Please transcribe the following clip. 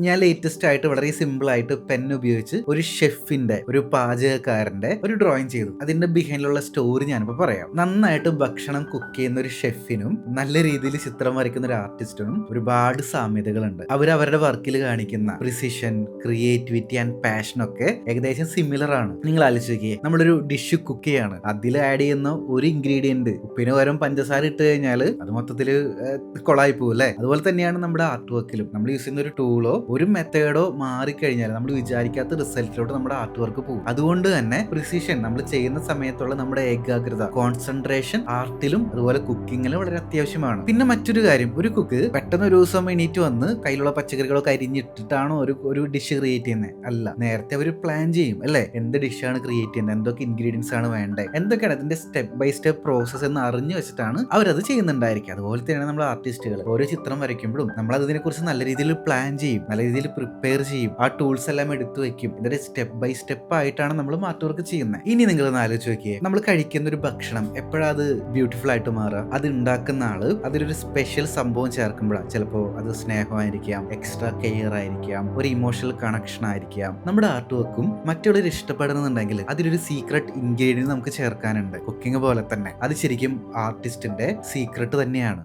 ഞാൻ ലേറ്റസ്റ്റ് ആയിട്ട് വളരെ സിമ്പിൾ ആയിട്ട് പെൻ ഉപയോഗിച്ച് ഒരു ഷെഫിന്റെ, ഒരു പാചകക്കാരന്റെ ഒരു ഡ്രോയിങ് ചെയ്തു. അതിന്റെ ബിഹൈൻഡിലുള്ള സ്റ്റോറി ഞാനിപ്പോൾ പറയാം. നന്നായിട്ട് ഭക്ഷണം കുക്ക് ചെയ്യുന്ന ഒരു ഷെഫിനും നല്ല രീതിയിൽ ചിത്രം വരയ്ക്കുന്ന ഒരു ആർട്ടിസ്റ്റിനും ഒരുപാട് സാമ്യതകളുണ്ട്. അവരവരുടെ വർക്കിൽ കാണിക്കുന്ന പ്രിസിഷൻ, ക്രിയേറ്റിവിറ്റി ആൻഡ് പാഷൻ ഒക്കെ ഏകദേശം സിമിലർ ആണ്. നിങ്ങൾ ആലോചിക്കുക, നമ്മളൊരു ഡിഷ് കുക്ക് ചെയ്യാണ്, അതിൽ ആഡ് ചെയ്യുന്ന ഒരു ഇൻഗ്രീഡിയന്റ് ഉപ്പിന് പകരം പഞ്ചസാര ഇട്ട് കഴിഞ്ഞാൽ അത് മൊത്തത്തിൽ കൊളായി പോകും അല്ലെ. അതുപോലെ തന്നെയാണ് നമ്മുടെ ആർട്ട് വർക്കിലും. നമ്മൾ യൂസ് ചെയ്യുന്ന ഒരു ടൂളോ ഒരു മെത്തേഡോ മാറിക്കഴിഞ്ഞാൽ നമ്മൾ വിചാരിക്കാത്ത റിസൾട്ടിലോട്ട് നമ്മുടെ ആർട്ട് വർക്ക് പോകും. അതുകൊണ്ട് തന്നെ പ്രിസിഷൻ, നമ്മൾ ചെയ്യുന്ന സമയത്തുള്ള നമ്മുടെ ഏകാഗ്രത, കോൺസെൻട്രേഷൻ ആർട്ടിലും അതുപോലെ കുക്കിങ്ങിലും വളരെ അത്യാവശ്യമാണ്. പിന്നെ മറ്റൊരു കാര്യം, ഒരു കുക്ക് പെട്ടെന്ന് ഒരു ദിവസം എണീറ്റ് വന്ന് കയ്യിലുള്ള പച്ചക്കറികളൊക്കെ അരിഞ്ഞിട്ടിട്ടാണോ ഒരു ഡിഷ് ക്രിയേറ്റ് ചെയ്യുന്നത്? അല്ല, നേരത്തെ അവർ പ്ലാൻ ചെയ്യും അല്ലെ, എന്ത് ഡിഷാണ് ക്രിയേറ്റ് ചെയ്യുന്നത്, എന്തൊക്കെ ഇൻഗ്രീഡിയൻസ് ആണ് വേണ്ടത്, എന്തൊക്കെയാണ് അതിന്റെ സ്റ്റെപ്പ് ബൈ സ്റ്റെപ്പ് പ്രോസസ് എന്ന് അറിഞ്ഞു വെച്ചിട്ടാണ് അവരത് ചെയ്യുന്നുണ്ടായിരിക്കും. അതുപോലെ തന്നെയാണ് നമ്മൾ ആർട്ടിസ്റ്റുകൾ ഓരോ ചിത്രം വരയ്ക്കുമ്പോഴും നമ്മൾ അതിനെ കുറിച്ച് നല്ല രീതിയിൽ പ്ലാൻ ചെയ്യും, നല്ല രീതിയിൽ പ്രിപ്പയർ ചെയ്യും, ആ ടൂൾസ് എല്ലാം എടുത്തു വെക്കും. ഇതൊരു സ്റ്റെപ്പ് ബൈ സ്റ്റെപ്പ് ആയിട്ടാണ് നമ്മൾ ആർട്ട് വർക്ക് ചെയ്യുന്നത്. ഇനി നിങ്ങൾ ഒന്ന് ആലോചിച്ച് നോക്കിയേ, നമ്മൾ കഴിക്കുന്ന ഒരു ഭക്ഷണം എപ്പോഴാണ് അത് ബ്യൂട്ടിഫുൾ ആയിട്ട് മാറുക? അത് ഉണ്ടാക്കുന്ന ആള് അതിലൊരു സ്പെഷ്യൽ സംഭവം ചേർക്കുമ്പോഴാണ്. ചിലപ്പോൾ അത് സ്നേഹമായിരിക്കാം, എക്സ്ട്രാ കെയർ ആയിരിക്കാം, ഒരു ഇമോഷണൽ കണക്ഷൻ ആയിരിക്കാം. നമ്മുടെ ആർട്ട് വർക്കും മറ്റുള്ളവർ ഇഷ്ടപ്പെടുന്നുണ്ടെങ്കിൽ അതിലൊരു സീക്രട്ട് ഇൻഗ്രീഡിയന്റ് നമുക്ക് ചേർക്കാനുണ്ട്. കുക്കിംഗ് പോലെ തന്നെ അത് ശരിക്കും ആർട്ടിസ്റ്റിന്റെ സീക്രട്ട് തന്നെയാണ്.